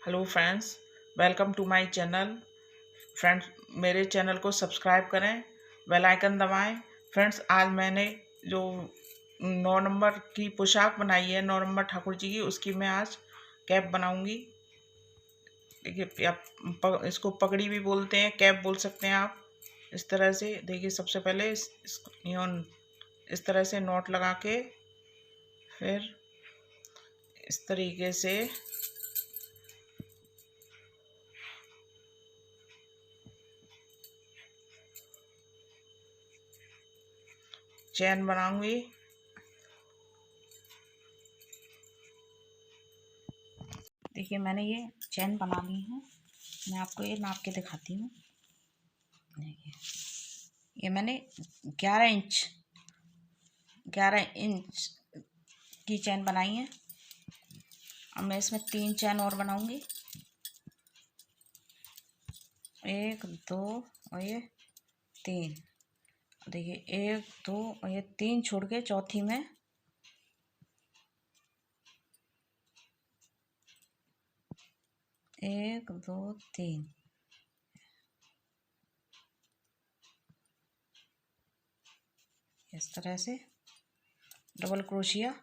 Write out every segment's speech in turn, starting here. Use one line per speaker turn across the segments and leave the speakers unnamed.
Hello friends, welcome to my channel. Friends, मेरे channel को subscribe करें, बेल आइकन दबाएं। फ्रेंड्स, आज मैंने जो 9 नंबर की पोशाक बनाई है, 9 नंबर ठाकुर जी की, उसकी मैं आज कैप बनाऊंगी। देखिए, इसको पगड़ी भी बोलते हैं, कैप बोल सकते हैं आप। इस तरह से देखिए, सबसे पहले इस तरह से नॉट लगा के, फिर इस तरीके से चैन बनाऊंगी। देखिए, मैंने ये चैन बना ली है। मैं आपको ये नाप के दिखाती हूँ। देखिए, ये मैंने 11 इंच की चैन बनाई है। अब मैं इसमें 3 चैन और बनाऊंगी। 1 2 और ये 3। देखिए, 1 2 और ये 3 छोड़ के चौथी में 1 2 3 इस तरह से डबल क्रोशिया।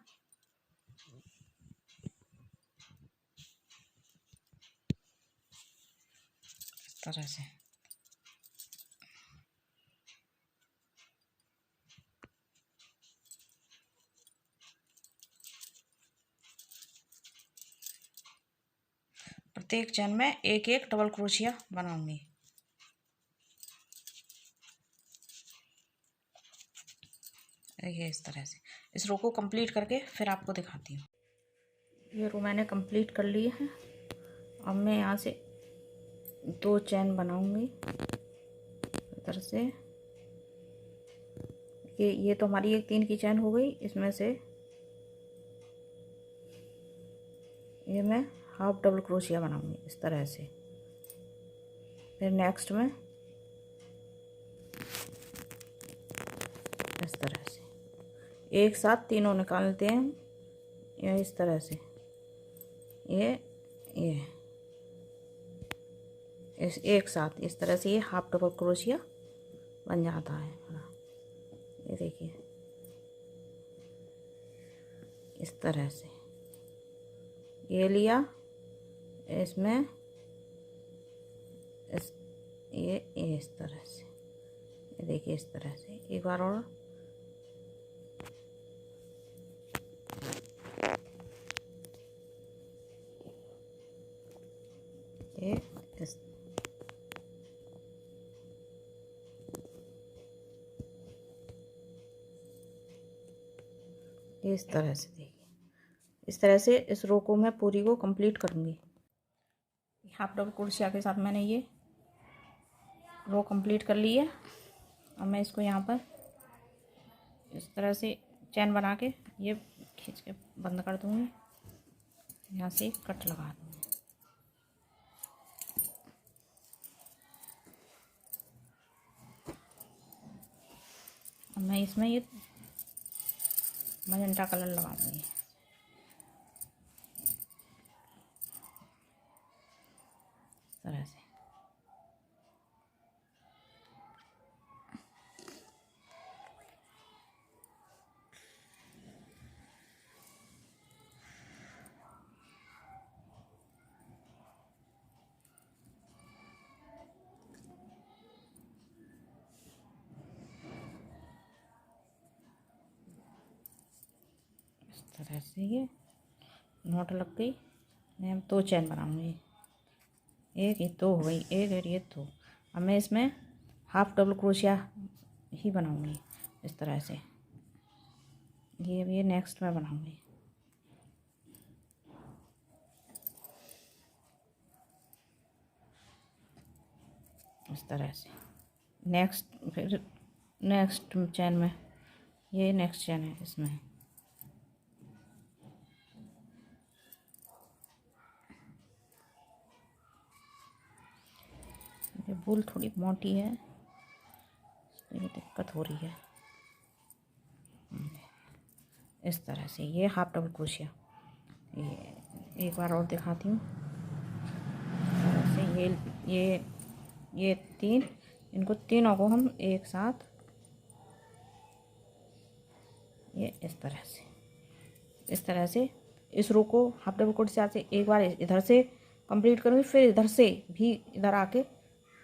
इस तरह से प्रत्येक चैन में एक एक डबल क्रोशिया बनाऊंगी। देखिए, इस तरह से इस रो को कंप्लीट करके फिर आपको दिखाती हूँ। ये रो मैंने कंप्लीट कर ली है। अब मैं यहाँ से 2 चैन बनाऊंगी इधर से। ये तो हमारी एक 3 की चैन हो गई। इसमें से ये मैं हाफ डबल क्रोशिया बनाऊंगी इस तरह से। फिर नेक्स्ट में इस तरह से एक साथ तीनों निकालते हैं। ये इस तरह से ये इस एक साथ इस तरह से ये हाफ डबल क्रोशिया बन जाता है। ये देखिए, इस तरह से ये लिया। इसमें ये इस तरह से, ये देखिए, इस तरह से एक बार और। ये इस तरह से देखिए, इस तरह से इस रो को मैं पूरी को कंप्लीट करूँगी। हाफ डबल क्रोशिया के साथ मैंने ये रो कंप्लीट कर ली है। अब मैं इसको यहाँ पर इस तरह से चैन बना के ये खींच के बंद कर दूँगी। यहाँ से कट लगा दूँगी। अब मैं इसमें ये मजेंटा कलर लगा दूँगी इस तरह से। इस तरह से ये नोट लग गई। मैं अब 2 चैन बनाऊंगी। एक ये 2 हो गई, एक और ये 2। अब मैं इसमें हाफ डबल क्रोशिया ही बनाऊंगी इस तरह से। ये नेक्स्ट में बनाऊंगी इस तरह से। फिर नेक्स्ट चैन में ये नेक्स्ट चैन है इसमें। ये बूल थोड़ी मोटी है, ये दिक्कत हो रही है। इस तरह से ये हाफ डबल क्रोशिया। ये एक बार और दिखाती हूँ।
ये ये ये 3, इनको तीनों को हम एक साथ ये इस तरह से इस रो को हाफ डबल क्रोशिया से एक बार इधर से कंप्लीट करूँगी, फिर इधर से भी इधर आके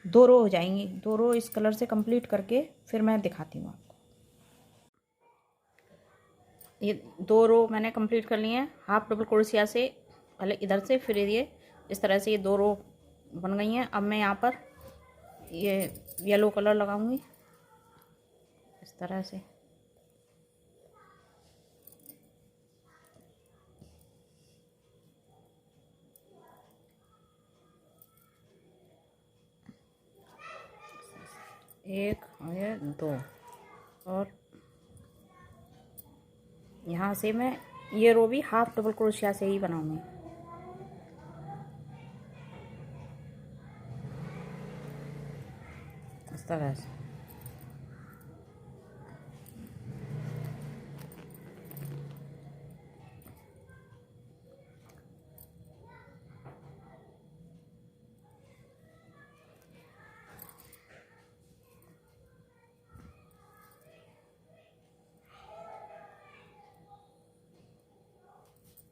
2 रो हो जाएंगी। 2 रो इस कलर से कंप्लीट करके फिर मैं दिखाती हूँ आपको। ये 2 रो मैंने कंप्लीट कर लिए हैं हाफ डबल क्रोशिया से, पहले इधर से फिर ये इस तरह से ये 2 रो बन गई हैं। अब मैं यहाँ पर ये येलो कलर लगाऊंगी इस तरह से। एक और ये 2, और यहाँ से मैं ये रो भी हाफ डबल क्रोशिया से ही बनाऊंगी। इस तरह से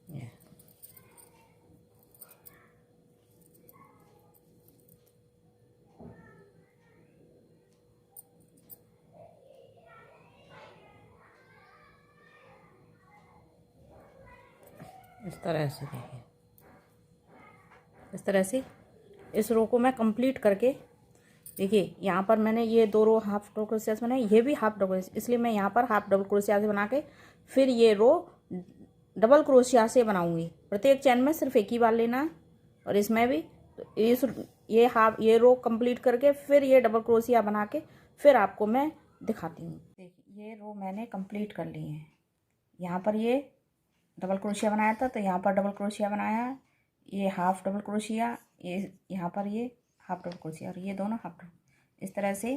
ये इस तरह से देखिए, इस तरह से इस रो को मैं कंप्लीट करके देखिए यहाँ पर मैंने ये 2 रो हाफ डबल क्रोशिया से बनाई, ये भी हाफ डबल, इसलिए मैं यहाँ पर हाफ डबल क्रोशिया से बना के फिर ये रो डबल क्रोशिया से बनाऊंगी। प्रत्येक चैन में सिर्फ एक ही बार लेना है, और इसमें भी तो इस ये रो कंप्लीट करके फिर ये डबल क्रोशिया बना के फिर आपको मैं दिखाती हूँ। देखिए ये रो मैंने कंप्लीट कर ली है। यहाँ पर ये डबल क्रोशिया बनाया था तो यहाँ पर डबल क्रोशिया बनाया है, ये हाफ डबल क्रोशिया, ये यहाँ पर ये हाफ डबल क्रोशिया, और ये दोनों हाफ डबल। इस तरह से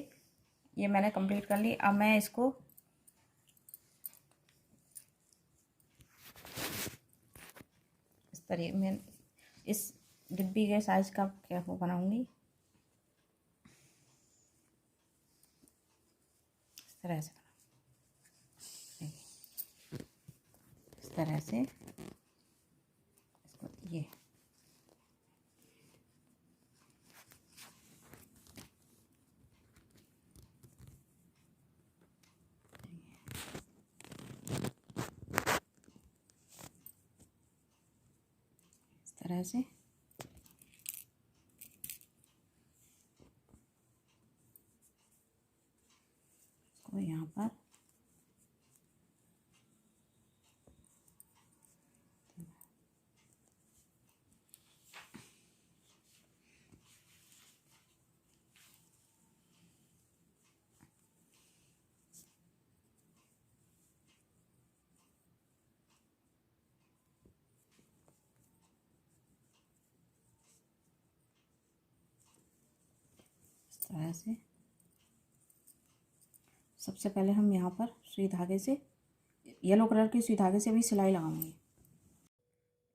ये मैंने कंप्लीट कर ली। अब मैं इसको इस तरह मैं इस डिब्बी के साइज का क्या वो बनाऊंगी इस तरह से। इस तरह से इसको ये इस तरह से इसको यहाँ पर इस तरह से सबसे पहले हम यहाँ पर सुई धागे से येलो कलर की सुई धागे से भी सिलाई लगाऊंगी।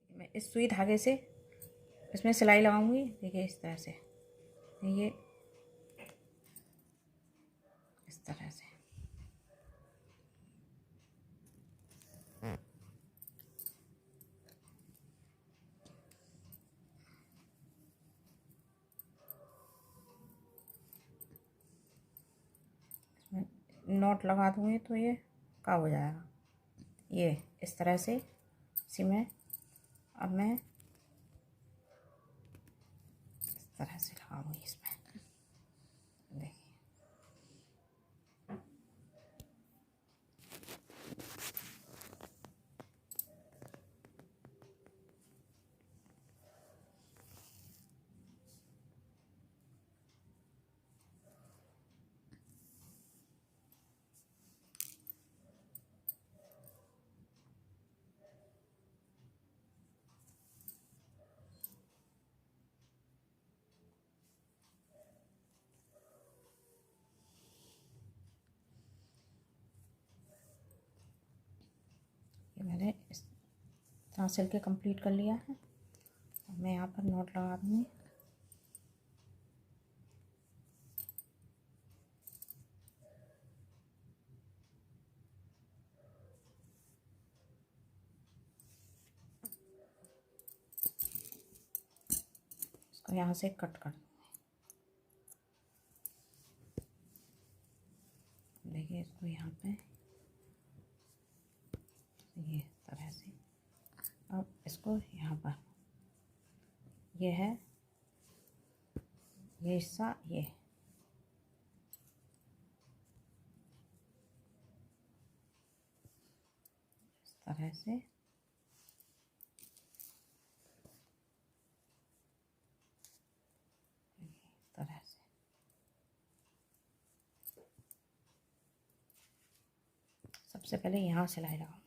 मैं इस सुई धागे से इसमें सिलाई लगाऊंगी। देखिए इस तरह से, ये इस तरह से नॉट लगा दूँगी तो ये कब हो जाएगा। ये इस तरह से इसी में अब मैं इस तरह से लगाऊंगी इसमें। देखिए ये मैंने इस तरह सिल के कंप्लीट कर लिया है। अब मैं यहाँ पर नॉट लगा दूँगी। यहाँ से कट कर, देखिए इसको यहाँ पे ये तरह से। अब इसको यहाँ पर ये है, ये हिस्सा ये इस तरह से तरह से सबसे पहले यहाँ सिलाई लगाऊंगी।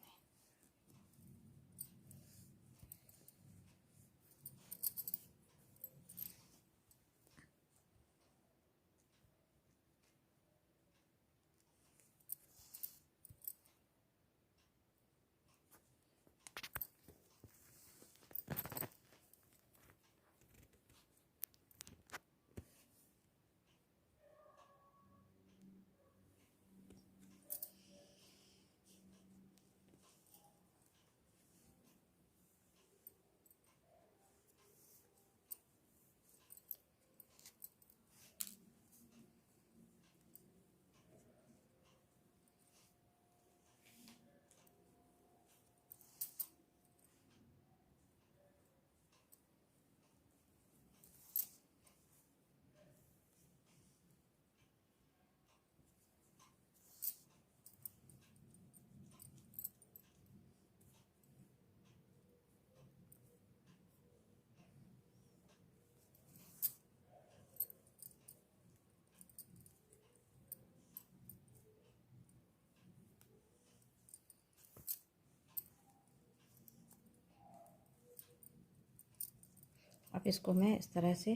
अब इसको मैं इस तरह से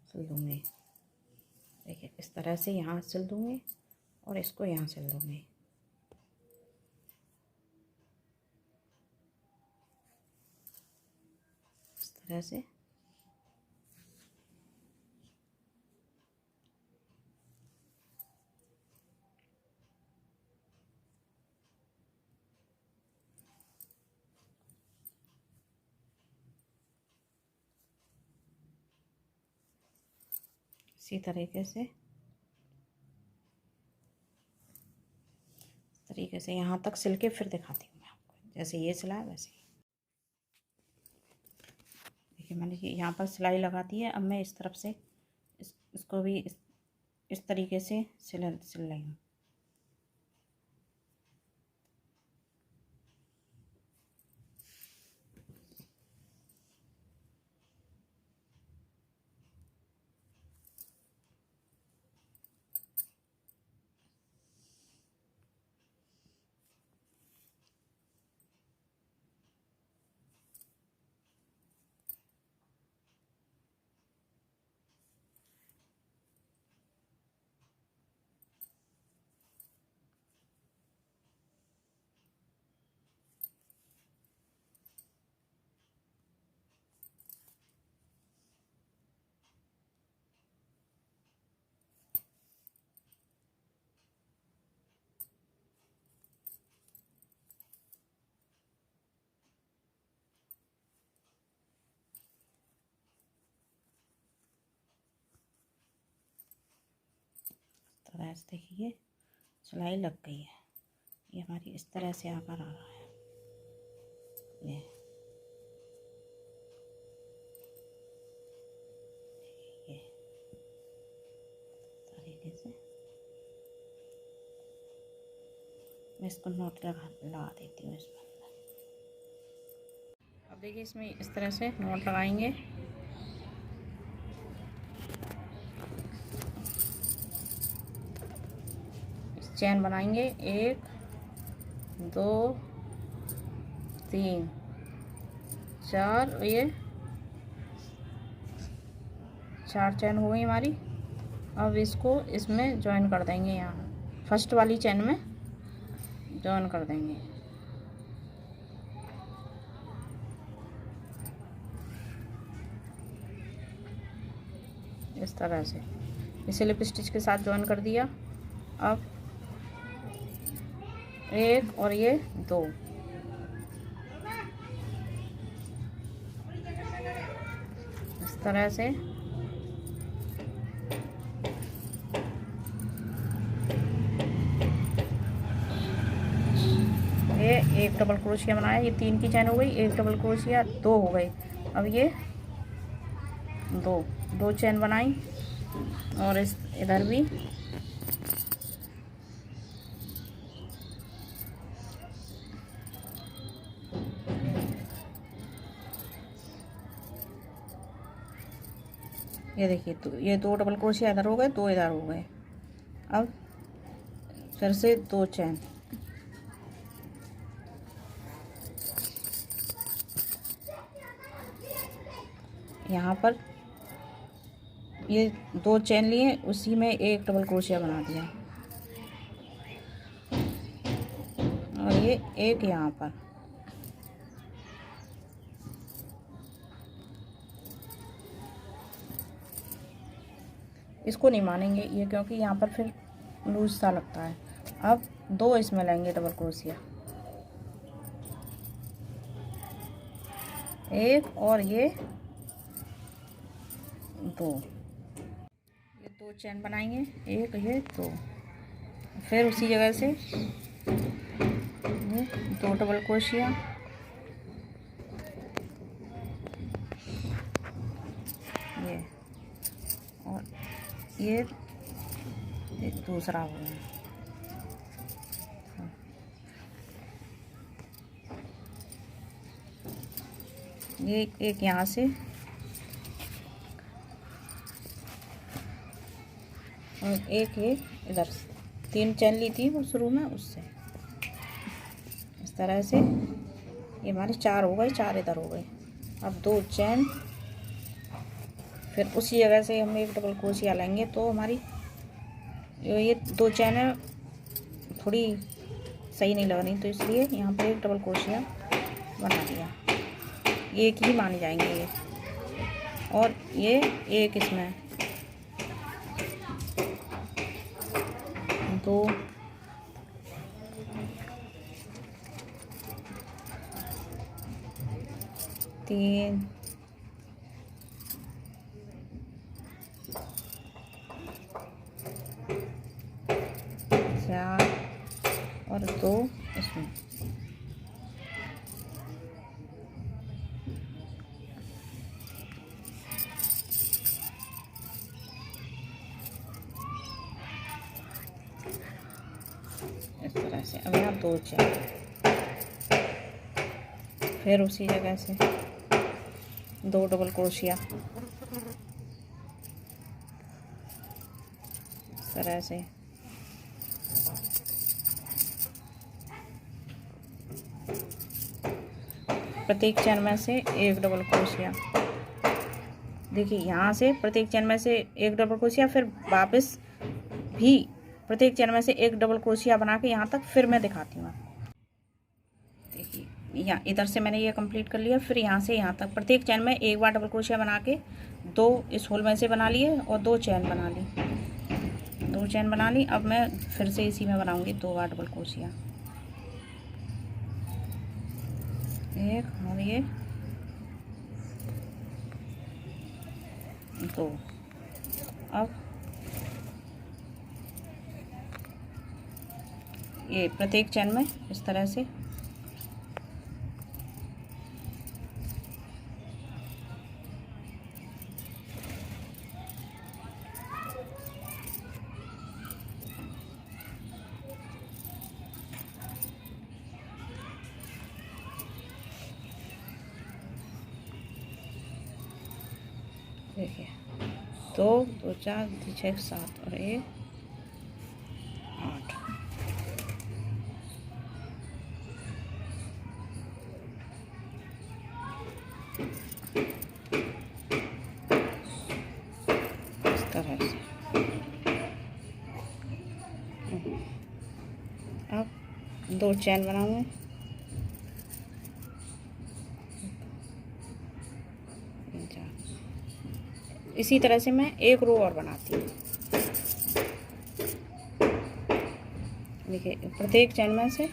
सिल दूँगी। देखिए इस तरह से यहाँ सिल दूँगी और इसको यहाँ सिल दूँगी। इस तरह से इसी तरीके से यहाँ तक सिल के फिर दिखाती हूँ मैं आपको। जैसे ये सिला है वैसे ही देखिए मैंने यहाँ पर सिलाई लगा दी है। अब मैं इस तरफ से इसको भी इस तरीके से सिल रही हूँ। तरह से देखिए सिलाई लग गई है। ये हमारी इस तरह से आकर आ रहा है। ये तरीके से मैं इसको नोट लगा देती हूँ इसमें। अब देखिए इसमें इस तरह से नोट लगाएंगे। चैन बनाएंगे 1 2 3 4, ये 4 चैन हो गई हमारी। अब इसको इसमें जॉइन कर देंगे, यहाँ फर्स्ट वाली चैन में जॉइन कर देंगे। इस तरह से इसे लिप स्टिच के साथ जॉइन कर दिया। अब 1 और ये 2 इस तरह से एक डबल क्रोशिया बनाया, ये 3 की चैन हो गई, एक डबल क्रोशिया, 2 हो गए। अब ये दो चैन बनाई और इस इधर भी ये देखिए, तो ये 2 डबल क्रोशिया इधर हो गए, 2 इधर हो गए। अब फिर से 2 चैन, यहाँ पर ये 2 चैन लिए, उसी में एक डबल क्रोशिया बना दिया और ये एक यहाँ पर। इसको नहीं मानेंगे ये, क्योंकि यहाँ पर फिर लूज सा लगता है। अब 2 इसमें लेंगे डबल क्रोशिया, एक और ये 2, ये 2 चैन बनाएंगे, एक ये 2, फिर उसी जगह से ये 2 डबल क्रोशिया, ये और ये एक दूसरा हो गया। ये एक यहाँ से और एक ये इधर से, 3 चैन ली थी वो शुरू में, उससे इस तरह से ये हमारे 4 हो गए, 4 इधर हो गए। अब 2 चैन, फिर उसी जगह से हम एक डबल क्रोशिया लेंगे, तो हमारी ये 2 चैन है थोड़ी सही नहीं लग रही, तो इसलिए यहाँ पर एक डबल क्रोशिया बना दिया। एक ही माने जाएंगे ये, और ये एक इसमें 2, 3, 4 और 2 इसमें। इस तरह से अब यहाँ 2 चैन, फिर उसी जगह से 2 डबल क्रोशिया, इस तरह से प्रत्येक चैन में से एक डबल क्रोशिया। देखिए यहाँ से प्रत्येक चैन में से एक डबल क्रोशिया, फिर वापस भी प्रत्येक चैन में से एक डबल क्रोशिया बना के यहाँ तक फिर मैं दिखाती हूँ। देखिए यहाँ इधर से मैंने ये कंप्लीट कर लिया, फिर यहाँ से यहाँ तक प्रत्येक चैन में एक बार डबल क्रोशिया बना के 2 इस होल में से बना लिए और 2 चैन बना ली, 2 चैन बना ली। अब मैं फिर से इसी में बनाऊंगी 2 बार डबल क्रोशिया, एक और ये 2। अब ये प्रत्येक चैन में इस तरह से देखिए 2 2 4 6 7 और 1 8। इस तरह से अब 2 चैन बनाऊंगे, इसी तरह से मैं एक रो और बनाती हूँ। देखिए प्रत्येक चैन में से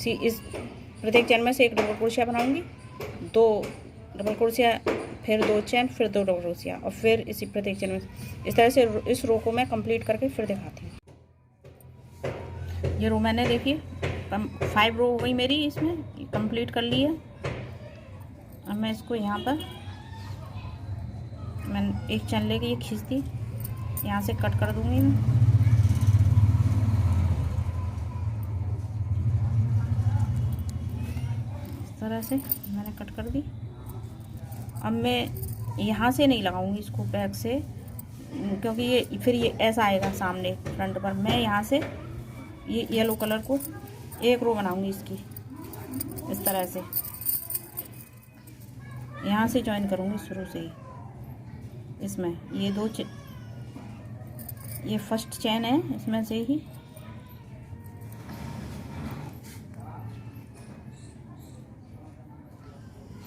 इस प्रत्येक चैन में से एक डबल क्रोशिया बनाऊंगी, 2 डबल क्रोशिया, फिर 2 चैन, फिर 2 डबल क्रोशिया, और फिर इसी प्रत्येक चैन में इस तरह से इस रो को मैं कंप्लीट करके फिर दिखाती हूँ। ये रो मैंने देखिए 5 रो हो गई मेरी, इसमें कंप्लीट कर ली है। अब मैं इसको यहाँ पर मैं एक चैन लेके ये खींच दी, यहाँ से कट कर दूँगी मैं। इस तरह से मैंने कट कर दी। अब मैं यहाँ से नहीं लगाऊंगी इसको बैक से, क्योंकि ये फिर ये ऐसा आएगा सामने फ्रंट पर। मैं यहाँ से ये येलो कलर को एक रो बनाऊंगी इसकी, इस तरह से यहाँ से जॉइन करूँगी शुरू से ही। इसमें ये ये फर्स्ट चैन है, इसमें से ही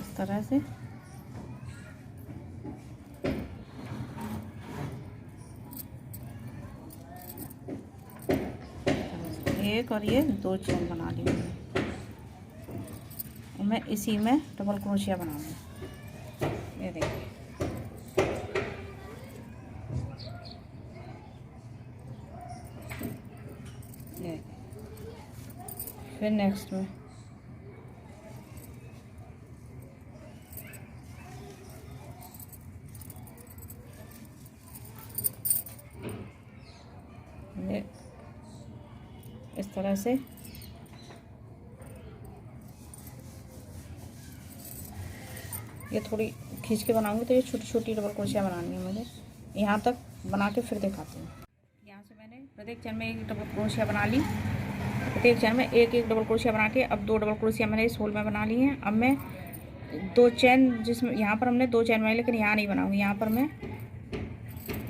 इस तरह से एक और ये 2 चैन बना ली मैंने। मैं इसी में डबल क्रोशिया बनाऊंगी। ये देखिए, ये फिर नेक्स्ट में ये इस तरह से ये थोड़ी खींच के बनाऊंगी, तो ये छोटी छोटी डबल क्रोशिया बनानी है मुझे। यहाँ तक बना के फिर दिखाती हूँ। यहाँ से मैंने प्रत्येक चैन में एक डबल क्रोशिया बना ली, प्रत्येक चैन में एक एक डबल क्रोशिया बना के अब 2 डबल क्रोशिया मैंने इस होल में बना ली हैं। अब मैं 2 चैन, जिसमें यहाँ पर हमने 2 चैन बनाई, लेकिन यहाँ नहीं बनाऊँगी, यहाँ पर मैं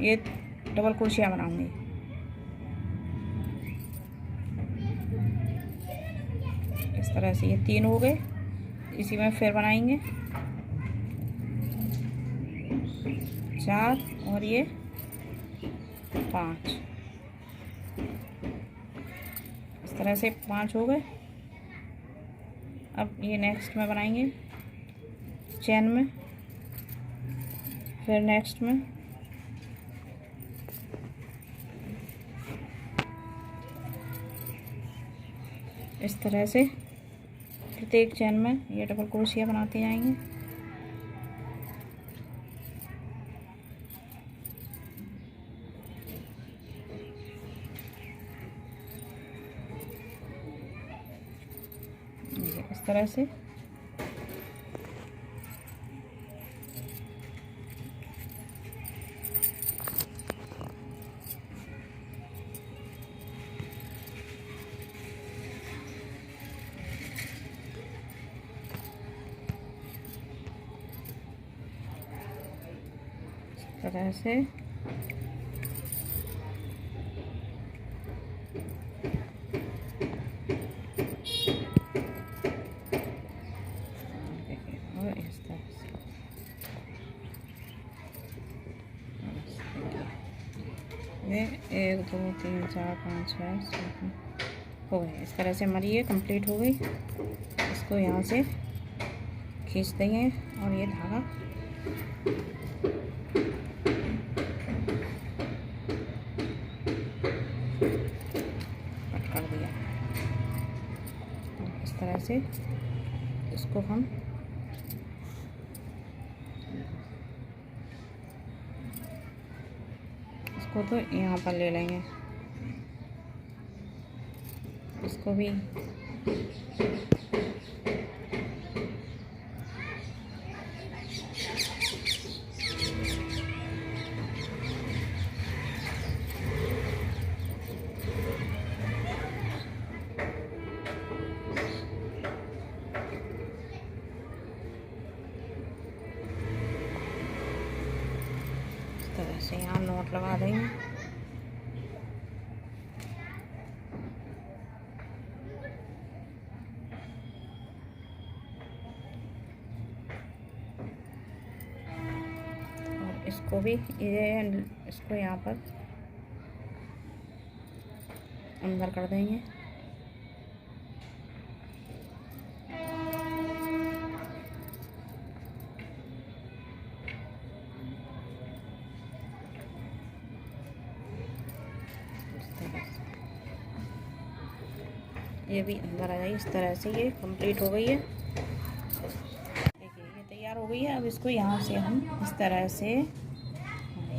ये डबल क्रोशिया बनाऊँगी। इस तरह से ये 3 हो गए, इसी में फिर बनाएंगे 4 और ये 5। इस तरह से 5 हो गए। अब ये नेक्स्ट में बनाएंगे चैन में, फिर नेक्स्ट में इस तरह से प्रत्येक चैन में ये डबल क्रोशिया बनाते जाएंगे। इस तरह से तरह से और इस तरह से ये 1 2 3 4 5 6 7 हो गए। इस तरह से हमारी ये कंप्लीट हो गई। इसको यहाँ से खींच देंगे और ये धागा कट कर दिया। इस तरह से इसको हम इसको तो यहाँ पर ले लेंगे, इसको भी तरह से यहाँ नोट लगा देंगे। और इसको भी इसको यहाँ पर अंदर कर देंगे। ये भी अंदर आ जाएगी। इस तरह से ये कंप्लीट हो गई है। देखिए ये तैयार हो गई है। अब इसको यहाँ से हम इस तरह से,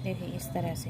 देखिए इस तरह से